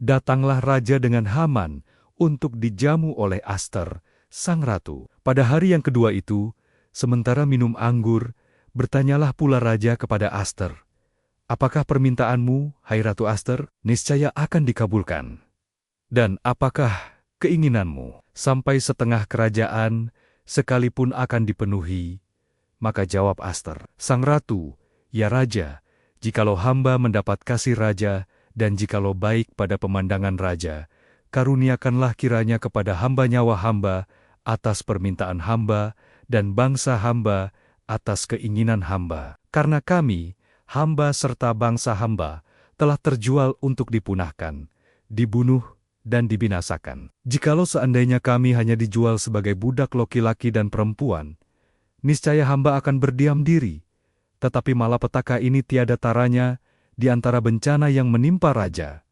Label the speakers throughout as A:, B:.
A: Datanglah raja dengan Haman untuk dijamu oleh Aster, sang ratu. Pada hari yang kedua itu, sementara minum anggur, bertanyalah pula raja kepada Aster, "Apakah permintaanmu, hai Ratu Aster? Niscaya akan dikabulkan. Dan apakah keinginanmu? Sampai setengah kerajaan, sekalipun akan dipenuhi." Maka jawab Aster, "Sang ratu, ya raja, jikalau hamba mendapat kasih raja, dan jikalau baik pada pemandangan raja, karuniakanlah kiranya kepada hamba nyawa hamba atas permintaan hamba, dan bangsa hamba atas keinginan hamba. Karena kami, hamba serta bangsa hamba, telah terjual untuk dipunahkan, dibunuh, dan dibinasakan. Jikalau seandainya kami hanya dijual sebagai budak laki-laki dan perempuan, niscaya hamba akan berdiam diri. Tetapi malapetaka ini tiada taranya di antara bencana yang menimpa raja.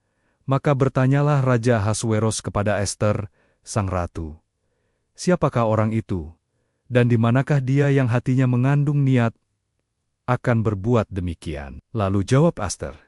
A: Maka bertanyalah Raja Ahasuerus kepada Ester, sang ratu, "Siapakah orang itu? Dan di manakah dia yang hatinya mengandung niat akan berbuat demikian?" Lalu jawab Aster,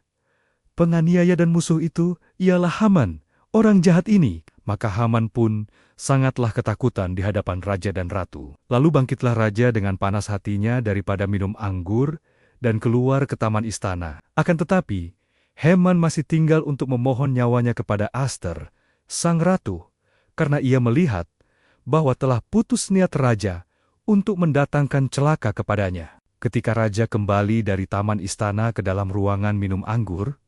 A: "Penganiaya dan musuh itu ialah Haman, orang jahat ini." Maka Haman pun sangatlah ketakutan di hadapan raja dan ratu. Lalu bangkitlah raja dengan panas hatinya daripada minum anggur dan keluar ke taman istana. Akan tetapi, Haman masih tinggal untuk memohon nyawanya kepada Aster, sang ratu, karena ia melihat bahwa telah putus niat raja untuk mendatangkan celaka kepadanya. Ketika raja kembali dari taman istana ke dalam ruangan minum anggur,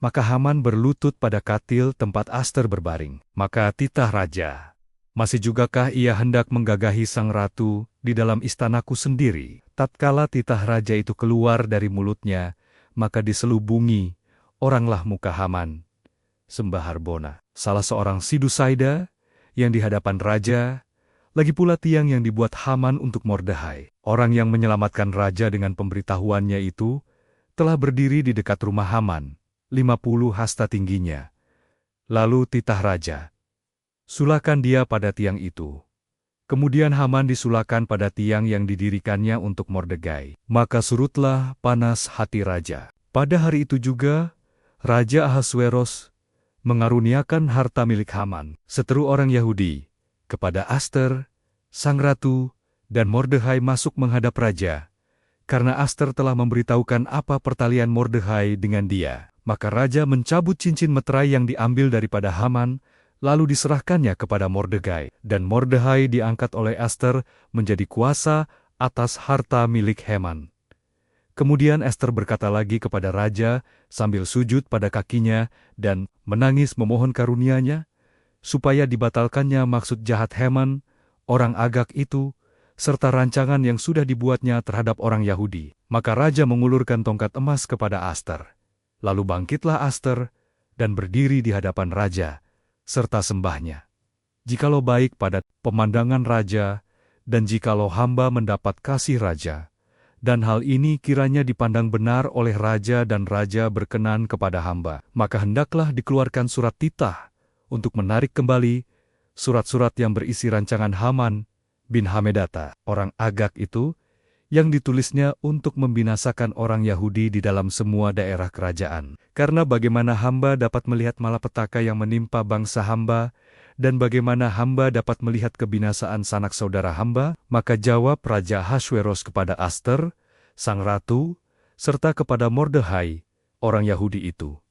A: maka Haman berlutut pada katil tempat Aster berbaring. Maka titah raja, "Masih jugakah ia hendak menggagahi sang ratu di dalam istanaku sendiri?" Tatkala titah raja itu keluar dari mulutnya, maka diselubungi oranglah muka Haman, sembah Harbona, salah seorang Sidusaida yang di hadapan raja, lagi pula tiang yang dibuat Haman untuk Mordehai. Orang yang menyelamatkan raja dengan pemberitahuannya itu telah berdiri di dekat rumah Haman, 50 hasta tingginya. Lalu titah raja, "Sulakan dia pada tiang itu." Kemudian Haman disulakan pada tiang yang didirikannya untuk Mordegai. Maka surutlah panas hati raja. Pada hari itu juga, Raja Ahasuerus mengaruniakan harta milik Haman, seteru orang Yahudi, kepada Aster, sang ratu, dan Mordehai masuk menghadap raja, karena Aster telah memberitahukan apa pertalian Mordehai dengan dia. Maka raja mencabut cincin meterai yang diambil daripada Haman, lalu diserahkannya kepada Mordehai, dan Mordehai diangkat oleh Aster menjadi kuasa atas harta milik Haman. Kemudian Ester berkata lagi kepada raja sambil sujud pada kakinya dan menangis memohon karunia-Nya, supaya dibatalkannya maksud jahat Haman, orang Agag itu, serta rancangan yang sudah dibuatnya terhadap orang Yahudi. Maka raja mengulurkan tongkat emas kepada Aster. Lalu bangkitlah Aster dan berdiri di hadapan raja, serta sembahnya. "Jikalau baik pada pemandangan raja, dan jikalau hamba mendapat kasih raja, dan hal ini kiranya dipandang benar oleh raja dan raja berkenan kepada hamba, maka hendaklah dikeluarkan surat titah untuk menarik kembali surat-surat yang berisi rancangan Haman bin Hamedata, orang Agag itu, yang ditulisnya untuk membinasakan orang Yahudi di dalam semua daerah kerajaan. Karena bagaimana hamba dapat melihat malapetaka yang menimpa bangsa hamba, dan bagaimana hamba dapat melihat kebinasaan sanak saudara hamba, maka jawab Raja Ahasuerus kepada Aster, sang ratu, serta kepada Mordehai, orang Yahudi itu,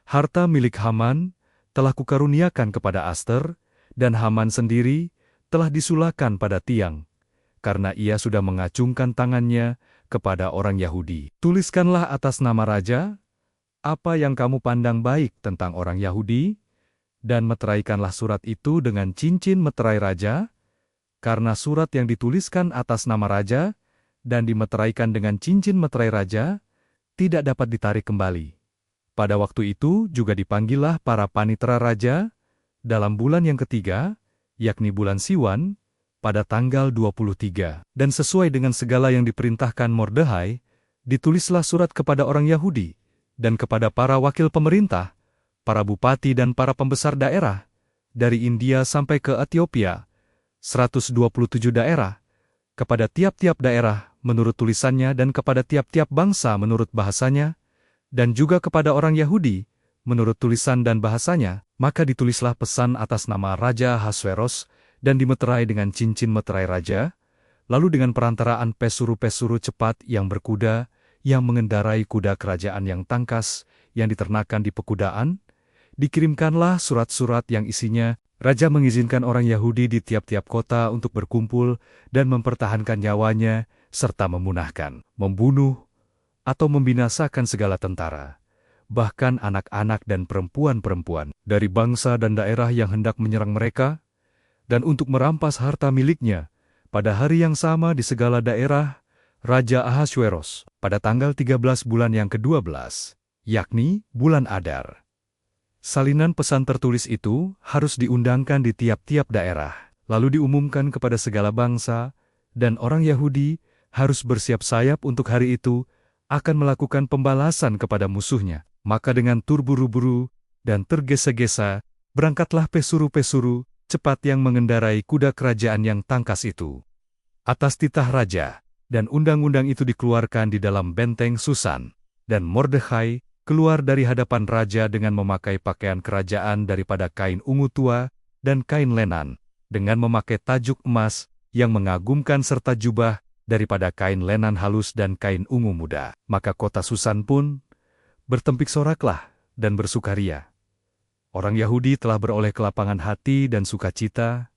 A: "Harta milik Haman telah kukaruniakan kepada Aster, dan Haman sendiri telah disulakan pada tiang, karena ia sudah mengacungkan tangannya kepada orang Yahudi. Tuliskanlah atas nama raja apa yang kamu pandang baik tentang orang Yahudi, dan meteraikanlah surat itu dengan cincin meterai raja, karena surat yang dituliskan atas nama raja dan dimeteraikan dengan cincin meterai raja tidak dapat ditarik kembali." Pada waktu itu juga dipanggillah para panitera raja dalam bulan yang ketiga, yakni bulan Siwan, pada tanggal 23. Dan sesuai dengan segala yang diperintahkan Mordehai, ditulislah surat kepada orang Yahudi, dan kepada para wakil pemerintah, para bupati dan para pembesar daerah, dari India sampai ke Ethiopia, 127 daerah, kepada tiap-tiap daerah menurut tulisannya dan kepada tiap-tiap bangsa menurut bahasanya, dan juga kepada orang Yahudi menurut tulisan dan bahasanya, maka ditulislah pesan atas nama Raja Ahasveros dan dimeterai dengan cincin meterai raja, lalu dengan perantaraan pesuru-pesuru cepat yang berkuda, yang mengendarai kuda kerajaan yang tangkas, yang diternakan di pekudaan, dikirimkanlah surat-surat yang isinya, Raja mengizinkan orang Yahudi di tiap-tiap kota untuk berkumpul dan mempertahankan nyawanya, serta memunahkan, membunuh, atau membinasakan segala tentara, bahkan anak-anak dan perempuan-perempuan dari bangsa dan daerah yang hendak menyerang mereka, dan untuk merampas harta miliknya. Pada hari yang sama di segala daerah, Raja Ahasveros, pada tanggal 13 bulan yang ke-12, yakni bulan Adar. Salinan pesan tertulis itu harus diundangkan di tiap-tiap daerah, lalu diumumkan kepada segala bangsa, dan orang Yahudi harus bersiap sayap untuk hari itu, akan melakukan pembalasan kepada musuhnya. Maka dengan terburu-buru dan tergesa-gesa, berangkatlah pesuru-pesuru, cepat yang mengendarai kuda kerajaan yang tangkas itu. Atas titah raja, dan undang-undang itu dikeluarkan di dalam benteng Susan, dan Mordekhai keluar dari hadapan raja dengan memakai pakaian kerajaan daripada kain ungu tua dan kain lenan, dengan memakai tajuk emas yang mengagumkan serta jubah daripada kain lenan halus dan kain ungu muda. Maka kota Susan pun bertempik soraklah dan bersukaria. Orang Yahudi telah beroleh kelapangan hati dan sukacita,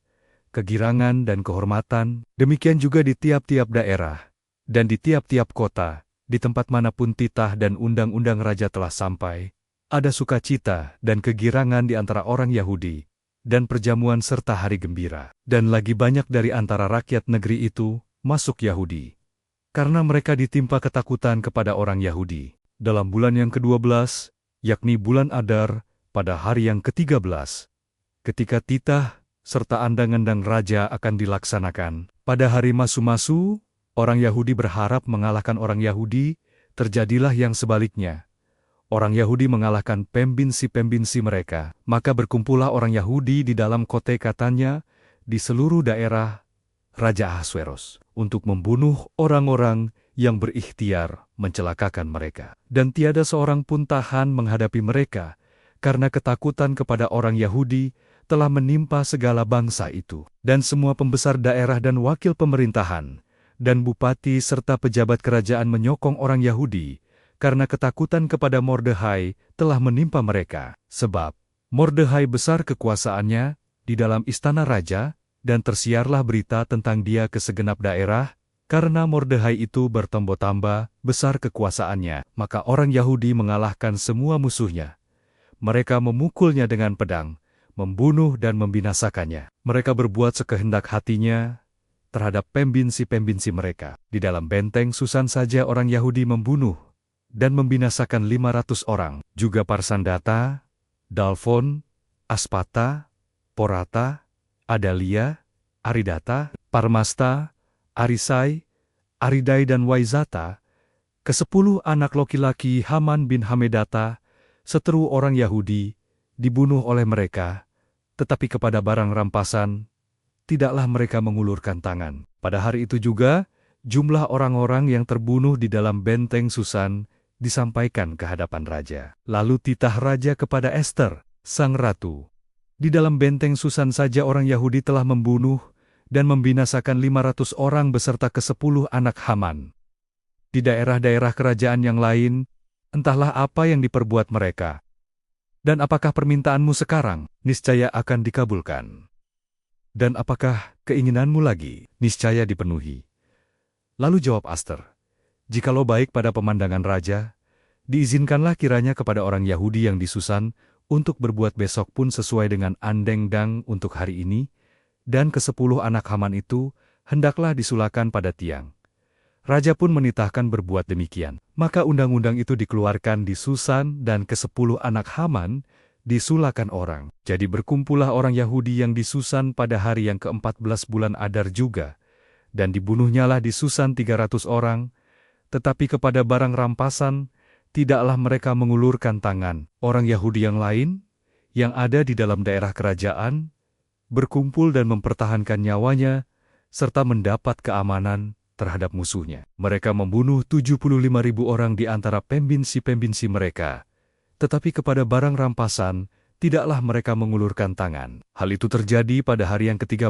A: kegirangan dan kehormatan, demikian juga di tiap-tiap daerah, dan di tiap-tiap kota, di tempat manapun titah dan undang-undang raja telah sampai, ada sukacita dan kegirangan di antara orang Yahudi, dan perjamuan serta hari gembira. Dan lagi banyak dari antara rakyat negeri itu masuk Yahudi, karena mereka ditimpa ketakutan kepada orang Yahudi. Dalam bulan yang ke-12, yakni bulan Adar, pada hari yang ke-13, ketika titah serta andang-andang raja akan dilaksanakan, pada hari masu-masu, orang Yahudi berharap mengalahkan orang Yahudi, terjadilah yang sebaliknya. Orang Yahudi mengalahkan pembinsi-pembinsi mereka, maka berkumpullah orang Yahudi di dalam kota katanya, di seluruh daerah Raja Ahasveros, untuk membunuh orang-orang yang berikhtiar mencelakakan mereka. Dan tiada seorang pun tahan menghadapi mereka, karena ketakutan kepada orang Yahudi telah menimpa segala bangsa itu. Dan semua pembesar daerah dan wakil pemerintahan, dan bupati serta pejabat kerajaan menyokong orang Yahudi, karena ketakutan kepada Mordekhai telah menimpa mereka. Sebab Mordekhai besar kekuasaannya di dalam istana raja, dan tersiarlah berita tentang dia ke segenap daerah, karena Mordekhai itu bertambah-tambah besar kekuasaannya, maka orang Yahudi mengalahkan semua musuhnya. Mereka memukulnya dengan pedang, membunuh dan membinasakannya. Mereka berbuat sekehendak hatinya terhadap pembinsi-pembinsi mereka. Di dalam benteng Susan saja orang Yahudi membunuh dan membinasakan 500 orang. Juga Parsandata, Dalfon, Aspata, Porata, Adalia, Aridata, Parmasta, Arisai, Aridai dan Waizata, ke-10 anak laki-laki Haman bin Hamedata, seteru orang Yahudi, dibunuh oleh mereka, tetapi kepada barang rampasan, tidaklah mereka mengulurkan tangan. Pada hari itu juga, jumlah orang-orang yang terbunuh di dalam benteng Susan disampaikan ke hadapan raja. Lalu titah raja kepada Ester, sang ratu. Di dalam benteng Susan saja orang Yahudi telah membunuh dan membinasakan 500 orang beserta ke-10 anak Haman. Di daerah-daerah kerajaan yang lain, entahlah apa yang diperbuat mereka. Dan apakah permintaanmu sekarang, niscaya akan dikabulkan. Dan apakah keinginanmu lagi, niscaya dipenuhi. Lalu jawab Aster, jikalau baik pada pemandangan raja, diizinkanlah kiranya kepada orang Yahudi yang di Susan untuk berbuat besok pun sesuai dengan andengdang untuk hari ini, dan ke-10 anak Haman itu hendaklah disulakan pada tiang. Raja pun menitahkan berbuat demikian. Maka undang-undang itu dikeluarkan di Susan dan ke-10 anak Haman disulakan orang. Jadi berkumpullah orang Yahudi yang di Susan pada hari yang ke-14 bulan Adar juga, dan dibunuhnyalah di Susan 300 orang, tetapi kepada barang rampasan, tidaklah mereka mengulurkan tangan. Orang Yahudi yang lain, yang ada di dalam daerah kerajaan, berkumpul dan mempertahankan nyawanya, serta mendapat keamanan terhadap musuhnya. Mereka membunuh 75.000 orang di antara pembinsi-pembinsi mereka, tetapi kepada barang rampasan tidaklah mereka mengulurkan tangan. Hal itu terjadi pada hari yang ke-13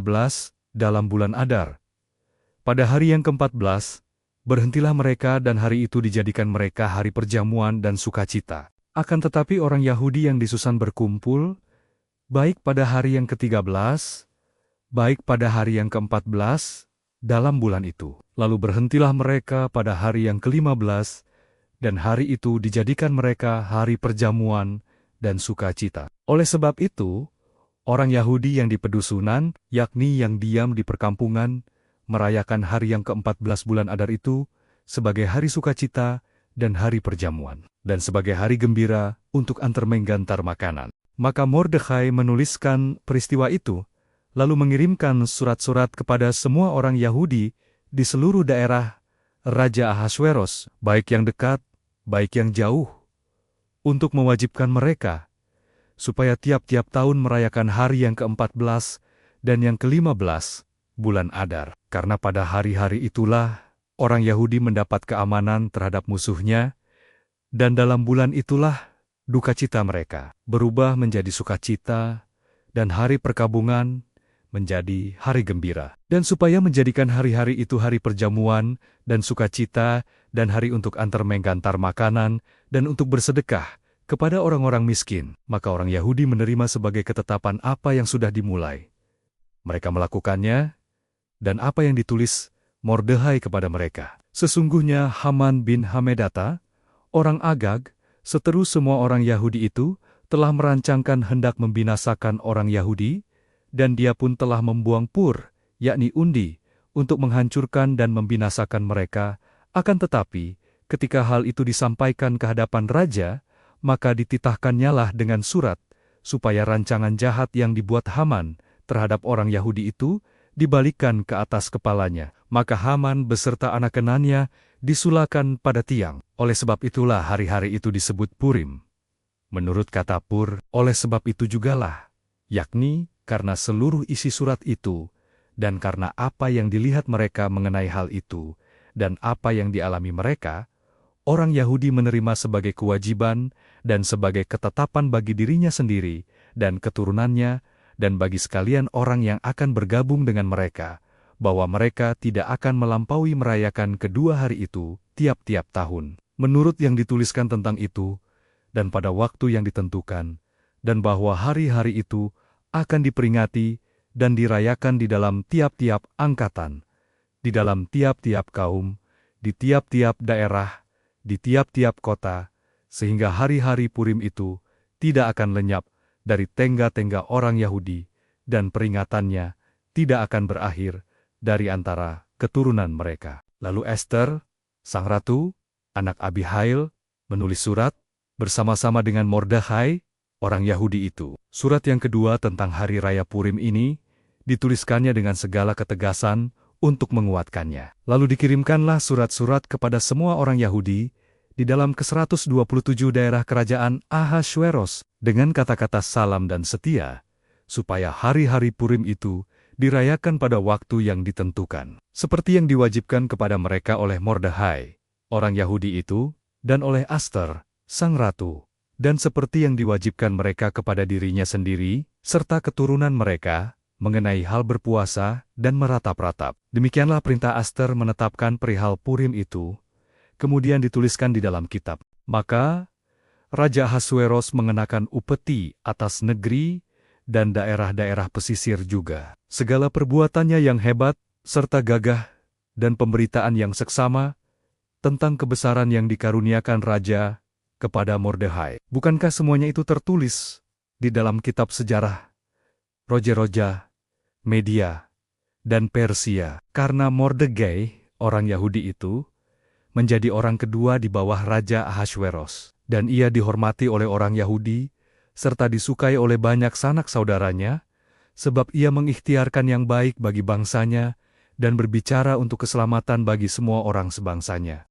A: dalam bulan Adar. Pada hari yang ke-14, berhentilah mereka dan hari itu dijadikan mereka hari perjamuan dan sukacita. Akan tetapi orang Yahudi yang di Susan berkumpul, baik pada hari yang ke-13, baik pada hari yang ke-14, dalam bulan itu. Lalu berhentilah mereka pada hari yang ke-15, dan hari itu dijadikan mereka hari perjamuan dan sukacita. Oleh sebab itu, orang Yahudi yang di pedusunan, yakni yang diam di perkampungan, merayakan hari yang ke-14 bulan Adar itu sebagai hari sukacita dan hari perjamuan, dan sebagai hari gembira untuk antar-menggantar makanan. Maka Mordekhai menuliskan peristiwa itu, lalu mengirimkan surat-surat kepada semua orang Yahudi di seluruh daerah Raja Ahasweros, baik yang dekat, baik yang jauh, untuk mewajibkan mereka, supaya tiap-tiap tahun merayakan hari yang ke-14 dan yang ke-15 bulan Adar. Karena pada hari-hari itulah orang Yahudi mendapat keamanan terhadap musuhnya, dan dalam bulan itulah dukacita mereka berubah menjadi sukacita, dan hari perkabungan menjadi hari gembira. Dan supaya menjadikan hari-hari itu hari perjamuan dan sukacita, dan hari untuk antar-menggantar makanan, dan untuk bersedekah kepada orang-orang miskin, maka orang Yahudi menerima sebagai ketetapan apa yang sudah dimulai. Mereka melakukannya, dan apa yang ditulis Mordekhai kepada mereka. Sesungguhnya Haman bin Hamedata, orang Agag, seteru semua orang Yahudi itu, telah merancangkan hendak membinasakan orang Yahudi, dan dia pun telah membuang pur, yakni undi, untuk menghancurkan dan membinasakan mereka. Akan tetapi, ketika hal itu disampaikan ke hadapan raja, maka dititahkannyalah dengan surat, supaya rancangan jahat yang dibuat Haman terhadap orang Yahudi itu dibalikkan ke atas kepalanya. Maka Haman beserta anak kenannya disulakan pada tiang. Oleh sebab itulah hari-hari itu disebut Purim. Menurut kata Pur, oleh sebab itu jugalah, yakni karena seluruh isi surat itu, dan karena apa yang dilihat mereka mengenai hal itu, dan apa yang dialami mereka, orang Yahudi menerima sebagai kewajiban dan sebagai ketetapan bagi dirinya sendiri dan keturunannya, dan bagi sekalian orang yang akan bergabung dengan mereka, bahwa mereka tidak akan melampaui merayakan kedua hari itu tiap-tiap tahun, menurut yang dituliskan tentang itu, dan pada waktu yang ditentukan, dan bahwa hari-hari itu akan diperingati dan dirayakan di dalam tiap-tiap angkatan, di dalam tiap-tiap kaum, di tiap-tiap daerah, di tiap-tiap kota, sehingga hari-hari Purim itu tidak akan lenyap dari tengga-tengga orang Yahudi, dan peringatannya tidak akan berakhir dari antara keturunan mereka. Lalu Ester, sang ratu, anak Abihail, menulis surat bersama-sama dengan Mordekhai, orang Yahudi itu. Surat yang kedua tentang hari raya Purim ini dituliskannya dengan segala ketegasan untuk menguatkannya. Lalu dikirimkanlah surat-surat kepada semua orang Yahudi di dalam ke-127 daerah kerajaan Ahasweros dengan kata-kata salam dan setia, supaya hari-hari Purim itu dirayakan pada waktu yang ditentukan, seperti yang diwajibkan kepada mereka oleh Mordekhai, orang Yahudi itu, dan oleh Aster, sang ratu, dan seperti yang diwajibkan mereka kepada dirinya sendiri, serta keturunan mereka, mengenai hal berpuasa dan meratap-ratap. Demikianlah perintah Aster menetapkan perihal Purim itu, kemudian dituliskan di dalam kitab. Maka, Raja Ahasweros mengenakan upeti atas negeri dan daerah-daerah pesisir juga. Segala perbuatannya yang hebat, serta gagah, dan pemberitaan yang seksama, tentang kebesaran yang dikaruniakan Raja kepada Mordekhai. Bukankah semuanya itu tertulis di dalam kitab sejarah Roja-Roja, Media, dan Persia? Karena Mordekhai, orang Yahudi itu, menjadi orang kedua di bawah Raja Ahasweros, dan ia dihormati oleh orang Yahudi, serta disukai oleh banyak sanak saudaranya, sebab ia mengikhtiarkan yang baik bagi bangsanya, dan berbicara untuk keselamatan bagi semua orang sebangsanya.